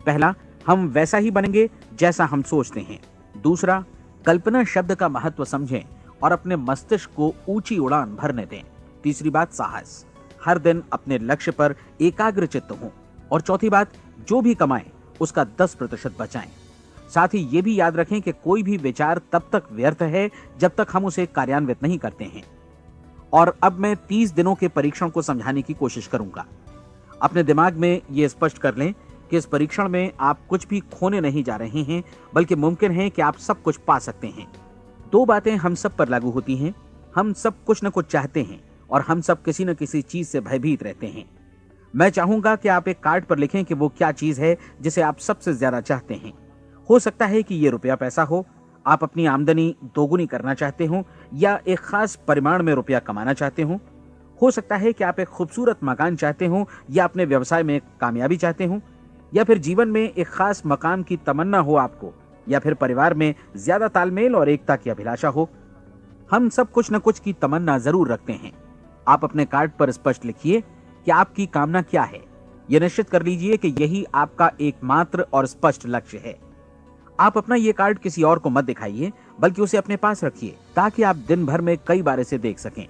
पहला, हम वैसा ही बनेंगे जैसा हम सोचते हैं। दूसरा, कल्पना शब्द का महत्व समझें और अपने मस्तिष्क को ऊंची उड़ान भरने दें। तीसरी बात, साहस, हर दिन अपने लक्ष्य पर एकाग्र चित्त हों। और चौथी बात, जो भी कमाएं उसका 10% बचाएं। साथ ही ये भी याद रखें कि कोई भी विचार तब तक व्यर्थ है जब तक हम उसे कार्यान्वित नहीं करते हैं। और अब मैं 30 दिनों के परीक्षण को समझाने की कोशिश करूंगा। अपने दिमाग में ये स्पष्ट कर लें कि इस परीक्षण में आप कुछ भी खोने नहीं जा रहे हैं, बल्कि मुमकिन है कि आप सब कुछ पा सकते हैं। 2 बातें हम सब पर लागू होती हैं। हम सब कुछ न कुछ चाहते हैं और हम सब किसी न किसी चीज से भयभीत रहते हैं। मैं चाहूंगा कि आप एक कार्ड पर लिखें कि वो क्या चीज है जिसे आप सबसे ज्यादा चाहते हैं। हो सकता है कि ये रुपया पैसा हो, आप अपनी आमदनी दोगुनी करना चाहते हो, या एक खास परिमाण में रुपया कमाना चाहते हो सकता है कि आप एक खूबसूरत मकान चाहते हो, या अपने व्यवसाय में कामयाबी चाहते हो, या फिर जीवन में एक खास मकाम की तमन्ना हो आपको, या फिर परिवार में ज्यादा तालमेल और एकता की अभिलाषा हो। हम सब कुछ न कुछ की तमन्ना जरूर रखते हैं। आप अपने कार्ड पर स्पष्ट लिखिए कि आपकी कामना क्या है। यह निश्चित कर लीजिए कि यही आपका एकमात्र और स्पष्ट लक्ष्य है। आप अपना ये कार्ड किसी और को मत दिखाइए, बल्कि उसे अपने पास रखिए ताकि आप दिन भर में कई बार इसे देख सकें।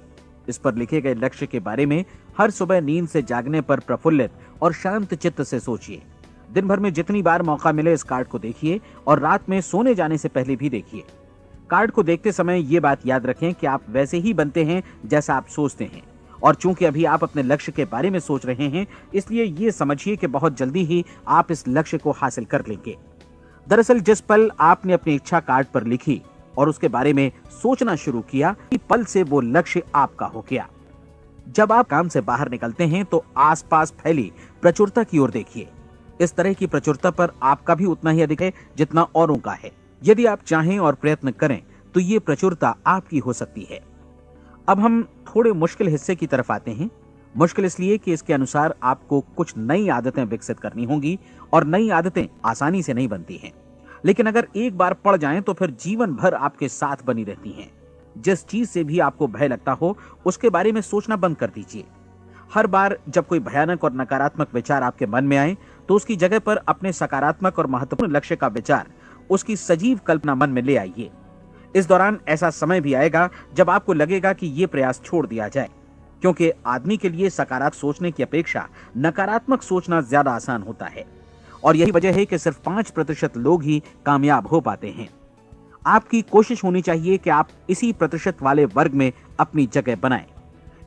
इस पर लिखे गए लक्ष्य के बारे में हर सुबह नींद से जागने पर प्रफुल्लित और शांत चित्त से सोचिए। दिन भर में जितनी बार मौका मिले इस कार्ड को देखिए और रात में सोने जाने से पहले भी देखिए। कार्ड को देखते समय ये बात याद रखें कि आप वैसे ही बनते हैं जैसा आप सोचते हैं। और चूंकि अभी आप अपने लक्ष्य के बारे में सोच रहे हैं, इसलिए ये समझिए कि बहुत जल्दी ही आप इस लक्ष्य को हासिल कर लेंगे। दरअसल जिस पल आपने अपनी इच्छा कार्ड पर लिखी और उसके बारे में सोचना शुरू किया, इस पल से वो लक्ष्य आपका हो गया। जब आप काम से बाहर निकलते हैं तो आसपास फैली प्रचुरता की ओर देखिए। इस तरह की प्रचुरता पर आपका भी उतना ही अधिक है जितना औरों का है। यदि आप चाहें और प्रयत्न करें तो ये प्रचुरता आपकी हो सकती है। अब हम थोड़े मुश्किल हिस्से की तरफ आते हैं। मुश्किल इसलिए कि इसके अनुसार आपको कुछ नई आदतें विकसित करनी होंगी और नई आदतें आसानी से नहीं बनती हैं, लेकिन अगर एक बार पड़ जाएं तो फिर जीवन भर आपके साथ बनी रहती हैं। जिस चीज से भी आपको भय लगता हो उसके बारे में सोचना बंद कर दीजिए। हर बार जब कोई भयानक और नकारात्मक विचार आपके मन में आए तो उसकी जगह पर अपने सकारात्मक और महत्वपूर्ण लक्ष्य का विचार, उसकी सजीव कल्पना मन में ले आइए। इस दौरान ऐसा समय भी आएगा जब आपको लगेगा कि ये प्रयास छोड़ दिया जाए, क्योंकि आदमी के लिए सकारात्मक सोचने की अपेक्षा नकारात्मक सोचना ज्यादा आसान होता है। और यही वजह है कि सिर्फ 5% लोग ही कामयाब हो पाते हैं। आपकी कोशिश होनी चाहिए कि आप इसी प्रतिशत वाले वर्ग में अपनी जगह बनाएं।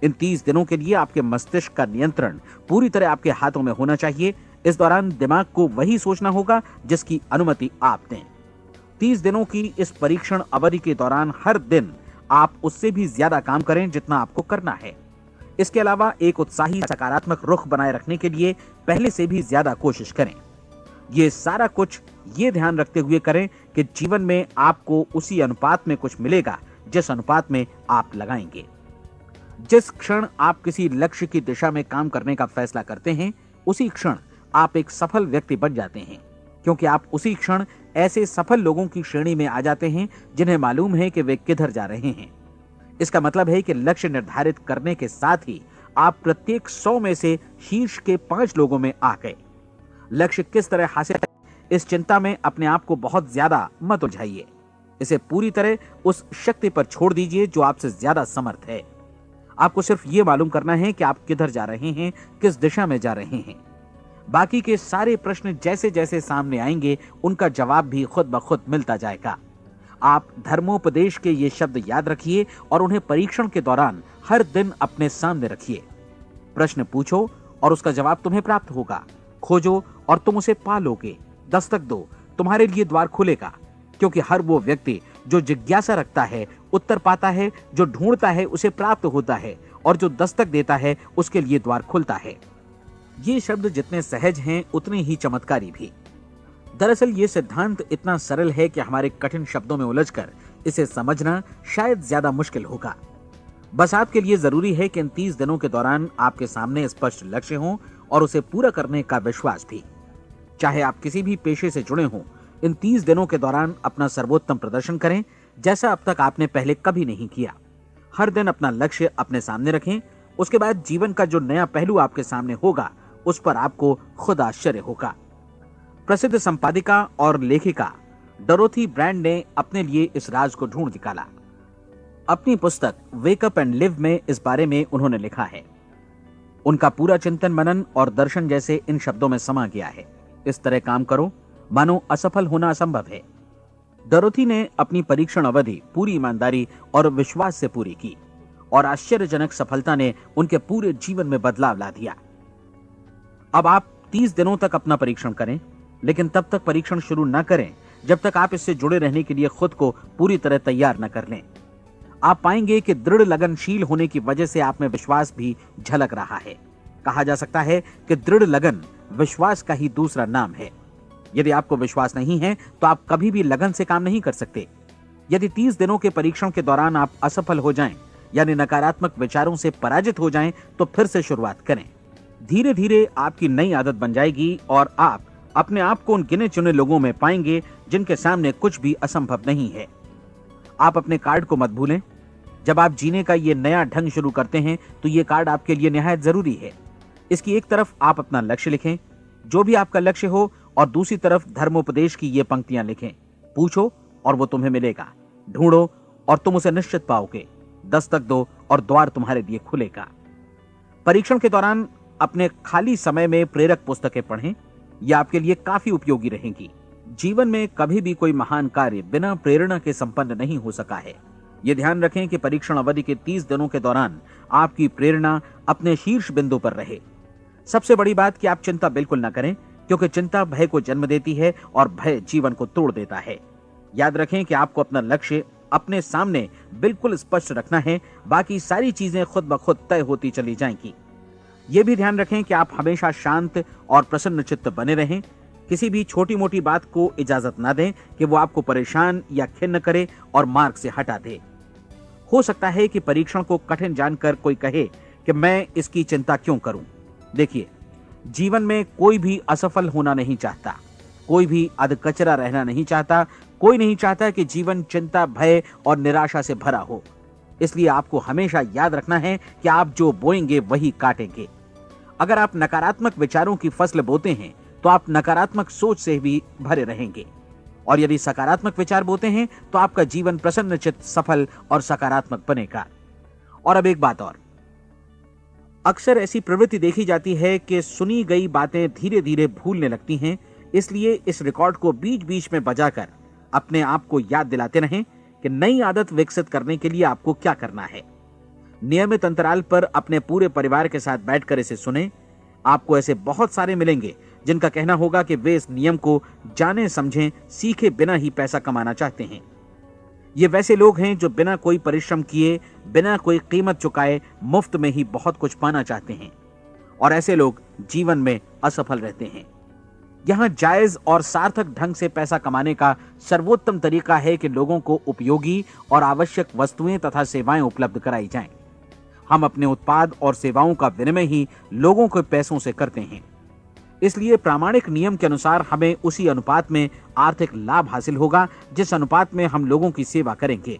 इन 30 दिनों के लिए आपके मस्तिष्क का नियंत्रण पूरी तरह आपके हाथों में होना चाहिए। इस दौरान दिमाग को वही सोचना होगा जिसकी अनुमति आप दें। 30 दिनों की इस परीक्षण अवधि के दौरान हर दिन आप उससे भी ज्यादा काम करें जितना आपको करना है। इसके अलावा एक उत्साही सकारात्मक रुख बनाए रखने के लिए पहले से भी ज्यादा कोशिश करें। ये सारा कुछ ये ध्यान रखते हुए करें कि जीवन में आपको उसी अनुपात में कुछ मिलेगा जिस अनुपात में आप लगाएंगे। जिस क्षण आप किसी लक्ष्य की दिशा में काम करने का फैसला करते हैं, उसी क्षण आप एक सफल व्यक्ति बन जाते हैं, क्योंकि आप उसी क्षण ऐसे सफल लोगों की श्रेणी में आ जाते हैं जिन्हें मालूम है कि वे किधर जा रहे हैं। इसका मतलब है कि लक्ष्य निर्धारित करने के साथ ही आप प्रत्येक 100 में से शीर्ष के 5 लोगों में आ गए। लक्ष्य किस तरह हासिल करें, इस चिंता में अपने आप को बहुत ज्यादा मत उलझाइए। इसे पूरी तरह उस शक्ति पर छोड़ दीजिए जो आपसे ज्यादा समर्थ है। आपको सिर्फ ये मालूम करना है कि आप किधर जा रहे हैं, किस दिशा में जा रहे हैं। बाकी के सारे प्रश्न जैसे जैसे सामने आएंगे उनका जवाब भी खुद ब खुद मिलता जाएगा। आप धर्मोपदेश के ये शब्द याद रखिए और उन्हें परीक्षण के दौरान हर दिन अपने सामने रखिए। प्रश्न पूछो और उसका जवाब तुम्हें प्राप्त होगा। खोजो और तुम उसे पा लोगे। दस्तक दो, तुम्हारे लिए द्वार खुलेगा, क्योंकि हर वो व्यक्ति जो जिज्ञासा रखता है उत्तर पाता है, जो ढूंढता है उसे प्राप्त होता है, और जो दस्तक देता है उसके लिए द्वार खुलता है। ये शब्द जितने सहज हैं उतने ही चमत्कारी भी। दरअसल ये सिद्धांत इतना सरल है कि हमारे कठिन शब्दों में उलझकर इसे समझना शायद ज्यादा मुश्किल होगा। बस आपके लिए जरूरी है कि इन 30 दिनों के दौरान आपके सामने स्पष्ट लक्ष्य हो और उसे पूरा करने का विश्वास भी। चाहे आप किसी भी पेशे से जुड़े हों, इन 30 दिनों के दौरान अपना सर्वोत्तम प्रदर्शन करें, जैसा अब तक आपने पहले कभी नहीं किया। हर दिन अपना लक्ष्य अपने सामने रखें। उसके बाद जीवन का जो नया पहलू आपके सामने होगा उस पर आपको खुद आश्चर्य होगा। प्रसिद्ध संपादिका और लेखिका डोरोथी ब्रैंड ने अपने लिए इस राज को ढूंढ निकाला। अपनी पुस्तक वेक अप एंड लिव में इस बारे में उन्होंने लिखा है। उनका पूरा चिंतन मनन और दर्शन जैसे इन शब्दों में समा गया है। इस तरह काम करो मानो असफल होना असंभव है। डोरोथी ने अपनी परीक्षण अवधि पूरी ईमानदारी और विश्वास से पूरी की और आश्चर्यजनक सफलता ने उनके पूरे जीवन में बदलाव ला दिया। अब आप 30 दिनों तक अपना परीक्षण करें, लेकिन तब तक परीक्षण शुरू न करें जब तक आप इससे जुड़े रहने के लिए खुद को पूरी तरह तैयार न कर लें। आप पाएंगे कि दृढ़ लगनशील होने की वजह से आप में विश्वास भी झलक रहा है। कहा जा सकता है कि दृढ़ लगन विश्वास का ही दूसरा नाम है। यदि आपको विश्वास नहीं है तो आप कभी भी लगन से काम नहीं कर सकते। यदि 30 दिनों के परीक्षण के दौरान आप असफल हो जाएं, यानी नकारात्मक विचारों से पराजित हो जाएं, तो फिर से शुरुआत करें। धीरे धीरे आपकी नई आदत बन जाएगी और आप अपने आप को उन गिने चुने लोगों में पाएंगे जिनके सामने कुछ भी असंभव नहीं है। आप अपने कार्ड को मत भूलें। जब आप जीने का ये नया ढंग शुरू करते हैं तो ये कार्ड आपके लिए निहायत जरूरी है। इसकी एक तरफ आप अपना लक्ष्य लिखें, जो भी आपका लक्ष्य हो, और दूसरी तरफ धर्मोपदेश की ये पंक्तियां लिखें। पूछो और वो तुम्हें मिलेगा, ढूंढो और तुम उसे निश्चित पाओगे, दस्तक दो और द्वार तुम्हारे लिए खुलेगा। परीक्षण के दौरान अपने खाली समय में प्रेरक पुस्तकें पढ़ें। यह आपके लिए काफी उपयोगी रहेंगी। जीवन में कभी भी कोई महान कार्य बिना प्रेरणा के संपन्न नहीं हो सका है। ये ध्यान रखें कि परीक्षण अवधि के 30 दिनों के दौरान आपकी प्रेरणा अपने शीर्ष बिंदु पर रहे। सबसे बड़ी बात कि आप चिंता बिल्कुल न करें, क्योंकि चिंता भय को जन्म देती है और भय जीवन को तोड़ देता है। याद रखें कि आपको अपना लक्ष्य अपने सामने बिल्कुल स्पष्ट रखना है, बाकी सारी चीजें खुद ब खुद तय होती चली जाएंगी। ये भी ध्यान रखें कि आप हमेशा शांत और प्रसन्न चित्त बने रहें। किसी भी छोटी मोटी बात को इजाजत ना दें कि वो आपको परेशान या खिन्न करे और मार्ग से हटा दे। हो सकता है कि परीक्षण को कठिन जानकर कोई कहे कि मैं इसकी चिंता क्यों करूं। देखिए, जीवन में कोई भी असफल होना नहीं चाहता, कोई भी अधकचरा रहना नहीं चाहता, कोई नहीं चाहता कि जीवन चिंता, भय और निराशा से भरा हो। इसलिए आपको हमेशा याद रखना है कि आप जो बोएंगे वही काटेंगे। अगर आप नकारात्मक विचारों की फसल बोते हैं तो आप नकारात्मक सोच से भी भरे रहेंगे, और यदि सकारात्मक विचार बोते हैं तो आपका जीवन प्रसन्नचित्त, सफल और सकारात्मक बनेगा। और अब एक बात और, अक्सर ऐसी प्रवृत्ति देखी जाती है कि सुनी गई बातें धीरे धीरे भूलने लगती हैं। इसलिए इस रिकॉर्ड को बीच बीच में बजाकर अपने आप को याद दिलाते रहें कि नई आदत विकसित करने के लिए आपको क्या करना है। नियमित अंतराल पर अपने पूरे परिवार के साथ बैठकर इसे सुनें। आपको ऐसे बहुत सारे मिलेंगे जिनका कहना होगा कि वे इस नियम को जाने समझें सीखे बिना ही पैसा कमाना चाहते हैं। ये वैसे लोग हैं जो बिना कोई परिश्रम किए, बिना कोई कीमत चुकाए मुफ्त में ही बहुत कुछ पाना चाहते हैं, और ऐसे लोग जीवन में असफल रहते हैं। यहाँ जायज और सार्थक ढंग से पैसा कमाने का सर्वोत्तम तरीका है कि लोगों को उपयोगी और आवश्यक वस्तुएं तथा सेवाएं उपलब्ध कराई जाएं। हम अपने उत्पाद और सेवाओं का विनिमय ही लोगों के पैसों से करते हैं। इसलिए प्रामाणिक नियम के अनुसार हमें उसी अनुपात में आर्थिक लाभ हासिल होगा जिस अनुपात में हम लोगों की सेवा करेंगे।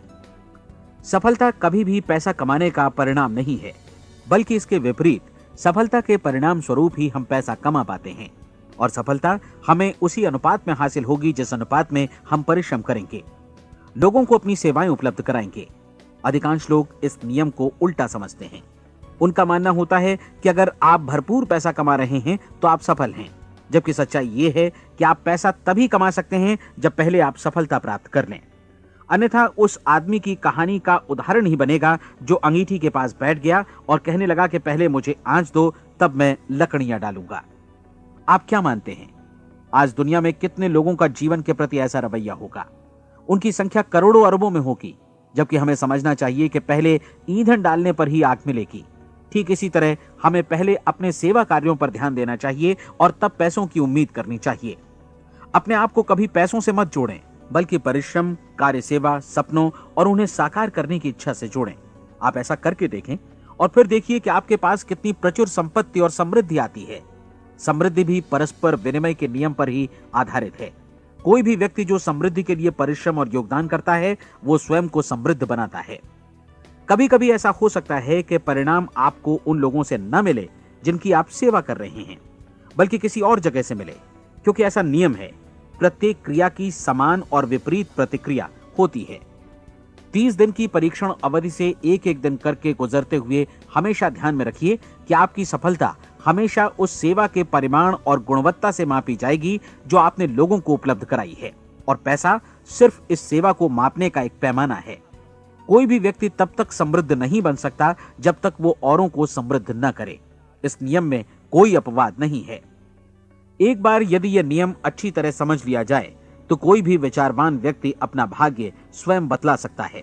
सफलता कभी भी पैसा कमाने का परिणाम नहीं है, बल्कि इसके विपरीत सफलता के परिणाम स्वरूप ही हम पैसा कमा पाते हैं, और सफलता हमें उसी अनुपात में हासिल होगी जिस अनुपात में हम परिश्रम करेंगे, लोगों को अपनी सेवाएं उपलब्ध कराएंगे। अधिकांश लोग इस नियम को उल्टा समझते हैं। उनका मानना होता है कि अगर आप भरपूर पैसा कमा रहे हैं तो आप सफल हैं, जबकि सच्चाई ये है कि आप पैसा तभी कमा सकते हैं जब पहले आप सफलता प्राप्त कर लें। अन्यथा उस आदमी की कहानी का उदाहरण ही बनेगा जो अंगीठी के पास बैठ गया और कहने लगा कि पहले मुझे आंच दो, तब मैं लकड़ियां डालूंगा। आप क्या मानते हैं, आज दुनिया में कितने लोगों का जीवन के प्रति ऐसा रवैया होगा? उनकी संख्या करोड़ों अरबों में होगी, जबकि हमें समझना चाहिए कि पहले ईंधन डालने पर ही आग मिलेगी। ठीक इसी तरह हमें पहले अपने सेवा कार्यों पर ध्यान देना चाहिए और तब पैसों की उम्मीद करनी चाहिए। अपने आप को कभी पैसों से मत जोड़ें, बल्कि परिश्रम, कार्य सेवा, सपनों और उन्हें साकार करने की इच्छा से जोड़ें। आप ऐसा करके देखें और फिर देखिए कि आपके पास कितनी प्रचुर संपत्ति और समृद्धि आती है। समृद्धि भी परस्पर विनिमय के नियम पर ही आधारित है। कोई भी व्यक्ति जो समृद्धि के लिए परिश्रम और योगदान करता है, वो स्वयं को समृद्ध बनाता है। कभी कभी ऐसा हो सकता है कि परिणाम आपको उन लोगों से न मिले जिनकी आप सेवा कर रहे हैं, बल्कि किसी और जगह से मिले, क्योंकि ऐसा नियम है, प्रत्येक क्रिया की समान और विपरीत प्रतिक्रिया होती है। 30 दिन की परीक्षण अवधि से एक एक दिन करके गुजरते हुए हमेशा ध्यान में रखिए कि आपकी सफलता हमेशा उस सेवा के परिमाण और गुणवत्ता से मापी जाएगी जो आपने लोगों को उपलब्ध कराई है, और पैसा सिर्फ इस सेवा को मापने का एक पैमाना है। कोई भी व्यक्ति तब तक समृद्ध नहीं बन सकता जब तक वो औरों को समृद्ध न करे। इस नियम में कोई अपवाद नहीं है। एक बार यदि यह नियम अच्छी तरह समझ लिया जाए तो कोई भी विचारवान व्यक्ति अपना भाग्य स्वयं बतला सकता है।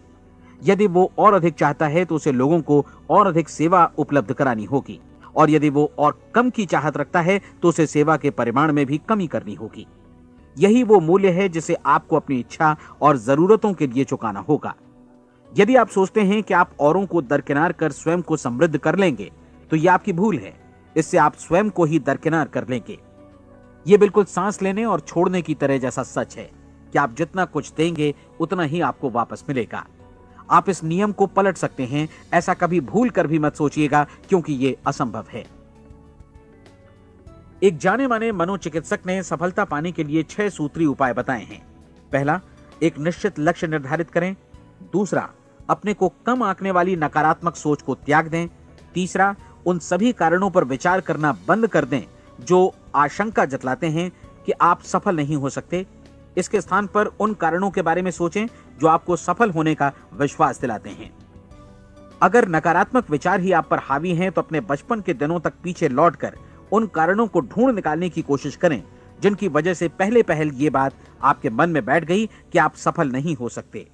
यदि वो और अधिक चाहता है तो उसे लोगों को और अधिक सेवा उपलब्ध करानी होगी, और यदि वो और कम की चाहत रखता है तो उसे सेवा के परिमाण में भी कमी करनी होगी। यही वो मूल्य है जिसे आपको अपनी इच्छा और जरूरतों के लिए चुकाना होगा। यदि आप सोचते हैं कि आप औरों को दरकिनार कर स्वयं को समृद्ध कर लेंगे तो यह आपकी भूल है। इससे आप स्वयं को ही दरकिनार कर लेंगे। यह बिल्कुल सांस लेने और छोड़ने की तरह जैसा सच है कि आप जितना कुछ देंगे उतना ही आपको वापस मिलेगा। आप इस नियम को पलट सकते हैं, ऐसा कभी भूल कर भी मत सोचिएगा, क्योंकि यह असंभव है। एक जाने माने मनोचिकित्सक ने सफलता पाने के लिए 6 सूत्री उपाय बताए हैं। पहला, एक निश्चित लक्ष्य निर्धारित करें। दूसरा, अपने को कम आंकने वाली नकारात्मक सोच को त्याग दें। तीसरा, उन सभी कारणों पर विचार करना बंद कर दें जो आशंका जतलाते हैं कि आप सफल नहीं हो सकते। इसके स्थान पर उन कारणों के बारे में सोचें जो आपको सफल होने का विश्वास दिलाते हैं। अगर नकारात्मक विचार ही आप पर हावी हैं तो अपने बचपन के दिनों तक पीछे लौटकर उन कारणों को ढूंढ निकालने की कोशिश करें जिनकी वजह से पहले पहल ये बात आपके मन में बैठ गई कि आप सफल नहीं हो सकते।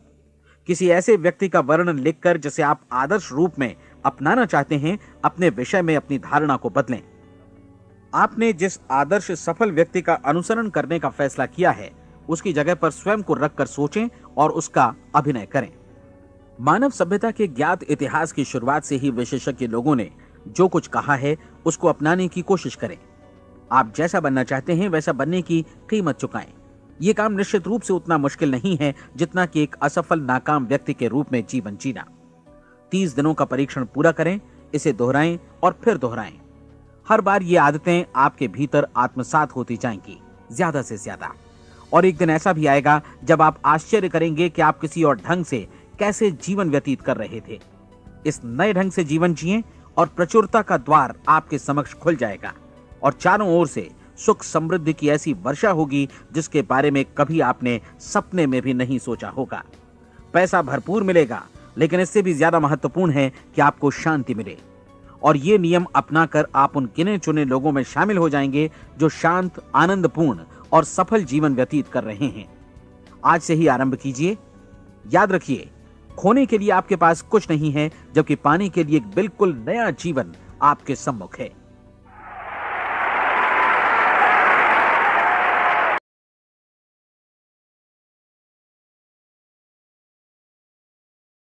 किसी ऐसे व्यक्ति का वर्णन लिखकर जिसे आप आदर्श रूप में अपनाना चाहते हैं, अपने विषय में अपनी धारणा को बदलें। आपने जिस आदर्श सफल व्यक्ति का अनुसरण करने का फैसला किया है, उसकी जगह पर स्वयं को रखकर सोचें और उसका अभिनय करें। मानव सभ्यता के ज्ञात इतिहास की शुरुआत से ही विशेषज्ञ लोगों ने जो कुछ कहा है उसको अपनाने की कोशिश करें। आप जैसा बनना चाहते हैं वैसा बनने की कीमत चुकाएं। यह काम निश्चित रूप से उतना मुश्किल नहीं है जितना कि एक असफल नाकाम व्यक्ति के रूप में जीवन जीना। 30 दिनों का परीक्षण पूरा करें, इसे दोहराएं और फिर दोहराएं। हर बार ये आदतें आपके भीतर आत्मसात होती जाएंगी, ज्यादा से ज्यादा। और एक दिन ऐसा भी आएगा जब आप आश्चर्य करेंगे कि आप किसी और ढंग से कैसे जीवन व्यतीत कर रहे थे। इस नए ढंग से जीवन जिएं और प्रचुरता का द्वार आपके समक्ष खुल जाएगा और चारों ओर से सुख समृद्धि की ऐसी वर्षा होगी जिसके बारे में कभी आपने सपने में भी नहीं सोचा होगा। पैसा भरपूर मिलेगा, लेकिन इससे भी ज्यादा महत्वपूर्ण है कि आपको शांति मिले। और ये नियम अपनाकर आप उन गिने चुने लोगों में शामिल हो जाएंगे जो शांत, आनंदपूर्ण और सफल जीवन व्यतीत कर रहे हैं। आज से ही आरंभ कीजिए। याद रखिए, खोने के लिए आपके पास कुछ नहीं है, जबकि पाने के लिए एक बिल्कुल नया जीवन आपके सम्मुख है।